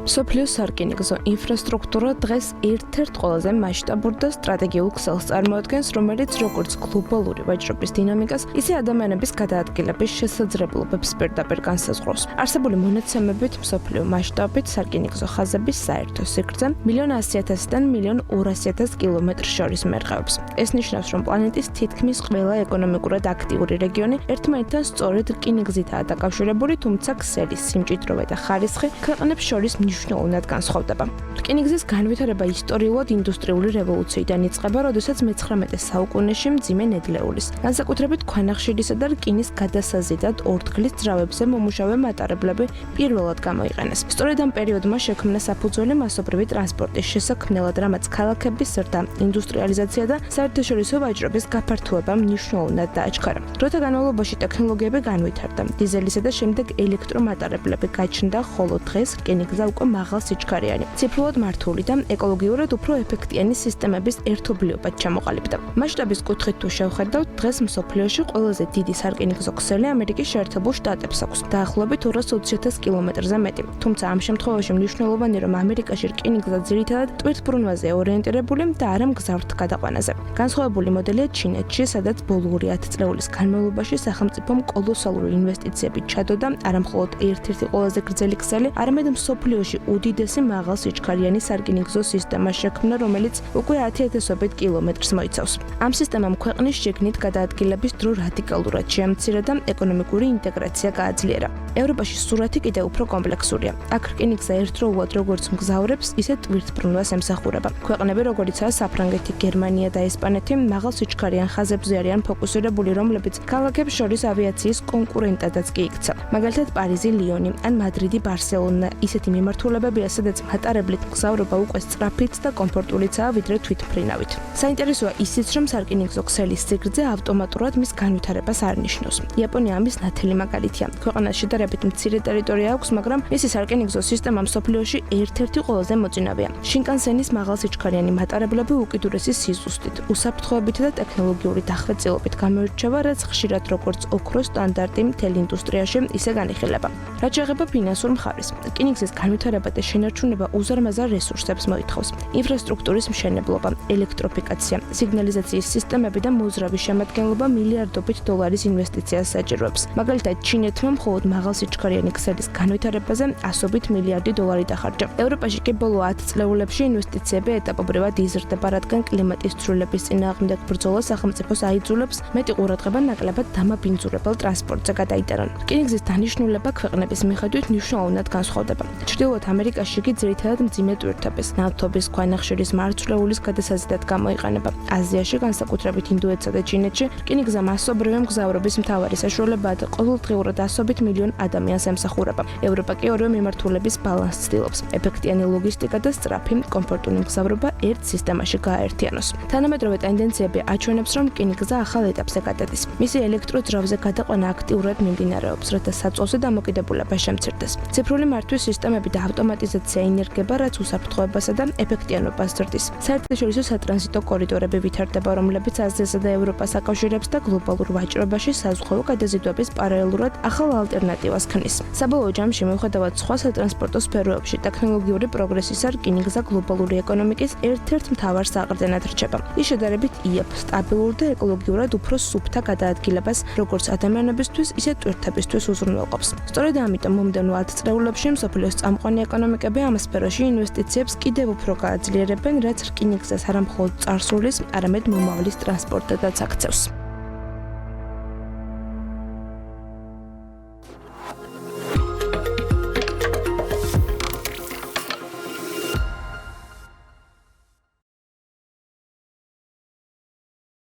მსოფლიოს სარკინიგზო ინფრასტრუქტურა დღეს ერთ-ერთ ყველაზე მასშტაბურ და სტრატეგიულ ქსელს წარმოადგენს, რომელიც როგორც გლობალური ვაჭრობის დინამიკას, ისე ადამიანების გადაადგილების შესაძლებლობებს პირდაპირ განსაზღვრავს. არსებული მონაცემებით მსოფლიო მასშტაბით სარკინიგზო ხაზების საერთო სიგრძე 1,100,000-დან 1,200,000 კილომეტრს შორის მერყეობს. ეს ნიშნავს, რომ პლანეტის თითქმის ყველა ეკონომიკურად აქტიური რეგიონი ერთმანეთთან სწორედ რკინიგზითაა დაკავშირებული, თუმცა ქსელის სიმჭიდროვე და ხარისხი ქვეყნებს შორის მნიშვნელოვნად განსხვავდება. რკინიგზის განვითარება ისტორიულად ინდუსტრიული რევოლუციიდან იწყება, როდესაც მე-19 საუკუნეში მძიმე ნედლეულის, განსაკუთრებით ქვანახშირისა და რკინის გადასაზიდად ორთქლის ძრავებზე მომუშავე მატარებლები პირველად გამოიყენეს. სწორედ ამ პერიოდმა შექმნა საფუძველი მასობრივი ტრანსპორტის შესაქმნელად, რამაც ქალაქების ზრდა, ინდუსტრიალიზაცია და საერთაშორისო ვაჭრობის გაფართოება მნიშვნელოვნად დააჩქარა. დროთა განმავლობაში ტექნოლოგიები განვითარდა, დიზელისა და შემდეგ ელექტრომატარებლები გაჩნდა, ხოლო დღეს რკინიგზა უკვე მაღალ სიჩქარიანი, ციფრულად მართული და ეკოლოგიურად უფრო ეფექტიანი სისტემების ერთობლიობად ჩამოყალიბდა. მასშტაბის კუთხით თუ შევხედავთ, დღეს მსოფლიოში ყველაზე დიდი სარკინიგზო ქსელი ამერიკის შეერთებულ შტატებს აქვს, დაახლოებით 220,000 კილომეტრზე მეტი. თუმცა ამ შემთხვევაში მნიშვნელოვანია, რომ ამერიკაში რკინიგზა ძირითადად ტვირთბრუნვაზე ორიენტირებული და არა მგზავრთ გადაყვანაზე. განსხვავებული მოდელია ჩინეთში, სადაც ბოლო 2 წლეულის განმავლობაში სახელმწიფომ კოლოსალური ინვესტიციები ჩადოდა არა მხოლოდ ერთ-ერთი ყველაზე გრძელი ქსელი, არამედ მსოფლიოში უდიდესი მაღალ სიჩქარიანი სარკინიგზო სისტემა შექმნა, რომელიც უკვე 10,000 კილომეტრს მოიცავს. ამ სისტემამ ქვეყნის შიგნით გადაადგილების დრო რადიკალურად შეამცირა და ეკონომიკური ინტეგრაცია გააძლიერა. ევროპაში სურათი კიდევ უფრო კომპლექსურია. აქ რკინიგზა ერთდროულად როგორც მგზავრებს, ისე ტვირთბრუნვას ემსახურება. ქვეყნები, როგორიცაა საფრანგეთი, გერმანია და ესპანეთი, მაღალ სიჩქარიან ხაზებზე არიან ფოკუსირებული, რომლებიც ქალაქებს შორის ავიაციის კონკურენტადაც კი იქცა. მაგალითად, პარიზი, ლიონი ან მადრიდი, ბარსელონა ისეთი მიმართულებებია, სადაც მატარებლით მგზავრობა უკვე სწრაფით და კომფორტულიცაა, ვიდრე თვითმფრინავით. საინტერესოა ისიც, რომ სარკინიგზო ქსელის სიგრძე ავტომატურად მის განვითარებას არ ნიშნავს. იაპონია ამის ნათელი მაგალითია. ქვეყანას შედარებით მცირე ტერიტორია აქვს, მაგრამ მისი სარკინიგზო სისტემა მსოფლიოში ერთ-ერთი ყველაზე მოწინავეა. შინკანსენის მაღალ სიჩქარიანი მატარებლები უკიდურესი სიზუსტით, უსაფრთხოებით და ტექნოლოგიური დახვეწილობით გამოირჩევა, რაც ხშირად როგორც ოქროს სტანდარტი მთელ ინდუსტრიაში ისე განიხილება. რაც შეეხება ფინანსურ მხარეს, რკინიგზის განვითარება და შენარჩუნება უზარმაზარ რესურსებს მოითხოვს. ინფრასტრუქტურის მშენებლობა, ელექტროფიკაცია, სიგნალიზაციის სისტემები და მოძრავი შემადგენლობა მილიარდობით დოლარის ინვესტიციას საჭიროებს. მაგალითად, ჩინეთმა მხოლოდ მაღალ სიჩქარიანი ქსელის განვითარებაზე 100 მილიარდი დოლარი დახარჯა. ევროპაში კი ბოლო 10 წლეულებში ინვესტიციები ეტაპობრივად იზრდება, რადგან კლიმატის ცვლილების წინააღმდეგ ბრძოლა სახელმწიფოს აიძულებს მეტი ყურადღება ნაკლებად დამაბინძურებელ ტრანსპორტზე გადაიტანონ. რკინიგზის დანიშნულება ქვეყნების მიხედვით მნიშვნელოვნად განსხვავდება. ჩრდილოეთ ამერიკაში კი ძირითადად მძიმე ტვირთების, ნავთობის, ქვანახშირის, მარცვლეულის გადასაზიდად გამოიყენება. აზიაში, განსაკუთრებით ინდოეთსა და ჩინეთში, რკინიგზა მასობრივი მგზავრობის მთავარი საშუალებაა და ყოველდღიურად 100 მილიონ ადამიანს ემსახურება. ევროპა კი ორივე მიმართულების ბალანსს ცდილობს. ეფექტიანი ლოგისტიკა და სწრაფი, კომფორტული მგზავრობა ერთ სისტემაში გააერთიანოს. თანამედროვე ტენდენციები აჩვენებს, რომ რკინიგზა ახალ ეტაპზე გადადის. მისი ელექტროძრავზე გადაყვანა აქტიურად მიმდინარეობს, რათა საწოლზე დამოკიდებულება შემცირდეს. ციფრული მართვის სისტემები და ავტომატიზაცია ინერგება, რაც უსაფრთხოებასა და ეფექტიანობას ზრდის. საერთაშორისო სატრანზიტო კორიდორები ვითარდება, რომლებიც აზიასა და ევროპას აკავშირებს და გლობალურ ვაჭრობაში საზღვაო გადაზიდვების პარალელურად ახალ ალტერნატივას ქმნის. საბოლოო ჯამში, მიუხედავად სხვა სატრანსპორტო სფეროებში ტექნოლოგიური პროგრესისა, რკინიგზა გლობალური ეკონომიკის ერთ-ერთ მთავარ საყრდენად რჩება. ის შედარებით იაფ, სტაბილურ და ეკოლოგიურად უფრო სუფთა გადაადგილებას, როგორც ადამიანებისთვის, ისე ტვირთებისთვის უზრუნველყოფს. სწორედ ამიტომ მომდევნო 10 წლეულებში მსოფლიოს წამყვანი ეკონომიკები ამ სფეროში ინვესტიციებს კიდევ უფრო გააძლიერებენ, რაც რკინიგზას არა მხოლოდ წარსულის, არამედ მომავლის ტრანსპორტადაც აქცევს.